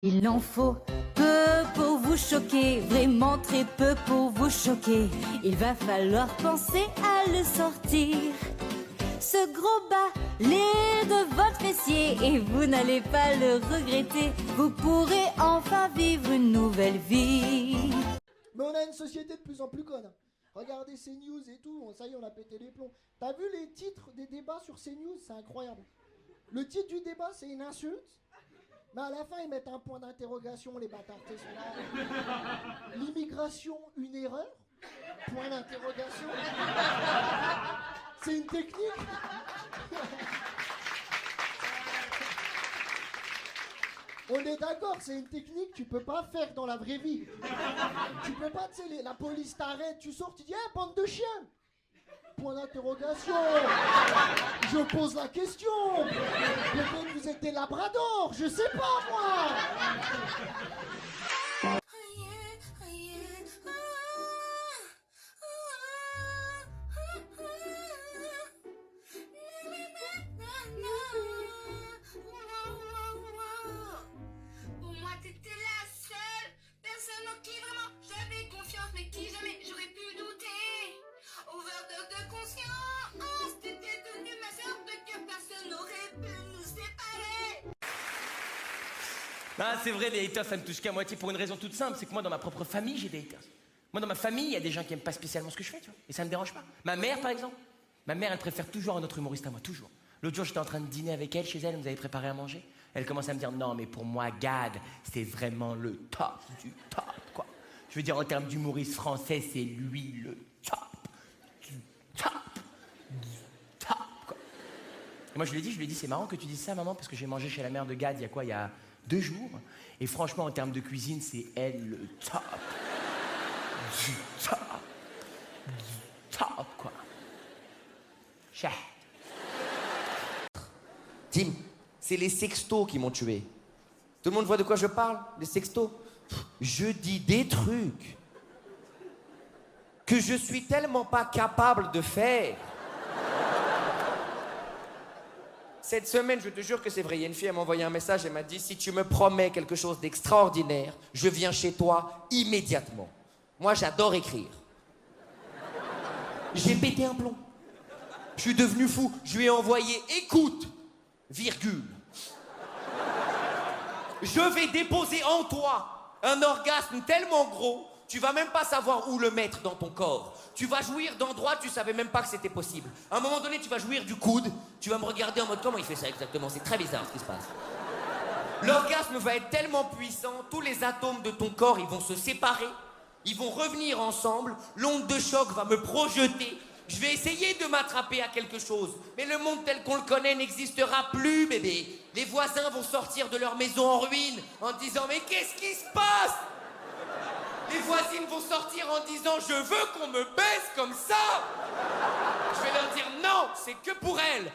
Il en faut peu pour vous choquer, vraiment très peu pour vous choquer. Il va falloir penser à le sortir. Ce gros balai de votre fessier et vous n'allez pas le regretter. Vous pourrez enfin vivre une nouvelle vie. Mais on a une société de plus en plus conne. Regardez CNews et tout, ça y est, on a pété les plombs. T'as vu les titres des débats sur CNews? C'est incroyable. Le titre du débat, c'est une insulte. Mais à la fin, ils mettent un point d'interrogation, les bâtards, ils sont là. L'immigration, une erreur? Point d'interrogation. C'est une technique. On est d'accord, c'est une technique que tu peux pas faire dans la vraie vie. Tu peux pas, tu sais, la police t'arrête, tu sors, tu dis, hey, bande de chiens! Point d'interrogation. Je pose la question. Peut-être que vous êtes des labradors, je sais pas moi. Pour moi t'étais la seule personne en qui vraiment j'avais confiance, mais qui jamais j'aurais pu douter. Overdose de conscience, t'étais devenue ma sœur de cœur, personne n'aurait pu nous séparer. Ah, c'est vrai, les haters, ça me touche qu'à moitié pour une raison toute simple, c'est que moi, dans ma propre famille, j'ai des haters. Moi, dans ma famille, il y a des gens qui aiment pas spécialement ce que je fais, tu vois, et ça me dérange pas. Ma mère, par exemple, ma mère, elle préfère toujours un autre humoriste à moi, toujours. L'autre jour, j'étais en train de dîner avec elle, chez elle, elle nous avait préparé à manger. Elle commence à me dire, non, mais pour moi, Gad, c'est vraiment le top du top, quoi. Je veux dire, en termes d'humoriste français, c'est lui le top du top du top, quoi. Et moi, je lui ai dit, c'est marrant que tu dises ça, maman, parce que j'ai mangé chez la mère de Gad, il y a quoi, il y a 2 jours. Et franchement, en termes de cuisine, c'est elle le top du top du top, quoi. Chat. Tim, c'est les sextos qui m'ont tué. Tout le monde voit de quoi je parle? Les sextos? Je dis des trucs que je suis tellement pas capable de faire. Cette semaine, je te jure que c'est vrai, il y a une fille, elle m'a envoyé un message, elle m'a dit, si tu me promets quelque chose d'extraordinaire, je viens chez toi immédiatement. Moi, j'adore écrire. J'ai pété un plomb. Je suis devenu fou. Je lui ai envoyé, écoute, virgule. Je vais déposer en toi un orgasme tellement gros, tu vas même pas savoir où le mettre dans ton corps. Tu vas jouir d'endroits, tu savais même pas que c'était possible. À un moment donné, tu vas jouir du coude, tu vas me regarder en mode comment il fait ça exactement, c'est très bizarre ce qui se passe. L'orgasme va être tellement puissant, tous les atomes de ton corps, ils vont se séparer, ils vont revenir ensemble, l'onde de choc va me projeter. Je vais essayer de m'attraper à quelque chose, mais le monde tel qu'on le connaît n'existera plus, bébé. Les voisins vont sortir de leur maison en ruine en disant « Mais qu'est-ce qui se passe ?» Les voisines vont sortir en disant « Je veux qu'on me baise comme ça !» Je vais leur dire « Non, c'est que pour elle.